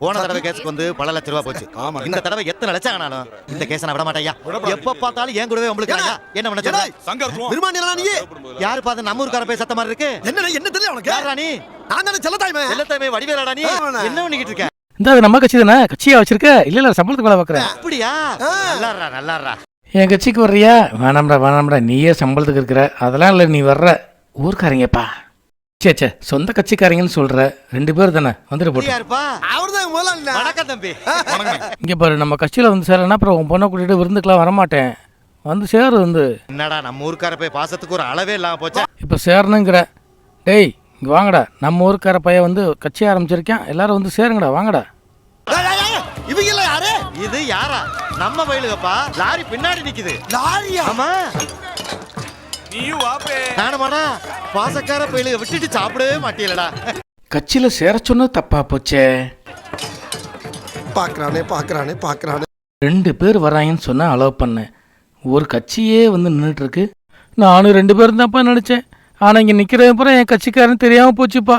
போன தடவை கேஸுக்கு வந்து பல லட்ச ரூபா போச்சு. இந்த தடவை எத்தனை லட்சம் ஆனாலும் இந்த கேஸ நான் விட மாட்டேயா. எப்ப பார்த்தாலும் ஏன் கூடவே உங்களுக்கு என்ன பண்ண சொல்ற? யாரு பாத்து நம்ம ஊர்க்கார போய் சத்த மாதிரி இருக்கு? என்ன தெரியல உனக்கு? யாரா நீ? நான் தானே செல்லத்தாய்மே வடிவேலாடா நீ. என்ன பண்ணிக்கிட்டு இருக்க? இந்த நம்ம கட்சி தானே, கட்சியா வச்சிருக்க? இல்ல சம்பளத்துக்கு வேலை பாக்குறேன். அப்படியா? நல்லாரா. என் கட்சிக்கு வர்றியா? வேணாம்டா நீயே சம்பளத்துக்கு இருக்கிற. அதெல்லாம் இல்லை, நீ வர்ற ஊர்க்காரங்கப்பா. சே சொந்த கட்சிக்காரங்கன்னு சொல்ற. 2 பேர் தானே, வந்துட்டு போட்டு. வணக்கம் தம்பி. இங்க பாரு, நம்ம கட்சியில வந்து சேரனா அப்புறம் உன் பொண்ணை கூட்டிட்டு விருந்துக்கெல்லாம் வரமாட்டேன். வந்து சேரு வந்து. என்னடா நம்ம ஊர்க்கார போய் பாசத்துக்கு ஒரு அளவே இல்லாம போச்சா? இப்ப சேரணுங்கிற. டேய் இங்க வாங்கடா, நம்ம ஊருக்கார பையன் வந்து கட்சி ஆரம்பிச்சிருக்கேன். எல்லாரும் வந்து சேருங்கடா, வாங்கடா. இது யாரா? நம்ம வயலுகப்பா. லாரி பின்னாடி நிக்குது. லாரியா? ஆமா. நானுமாடா பாசக்கார பயிலுக விட்டுட்டு சாப்பிடவே மாட்டீங்களடா. கட்சியில சேர சொன்னது தப்பா போச்சே. பாக்குறானே 2 பேர் வராங்கன்னு சொன்னா அலோவ் பண்ணேன். ஒரு கட்சியே வந்து நின்றுட்டு இருக்கு. நானும் 2 பேரும் தான்ப்பா நினைச்சேன். ஆனா இங்க நிக்கிறேன் அப்புறம் என் கட்சிக்காரன் தெரியாம போச்சுப்பா.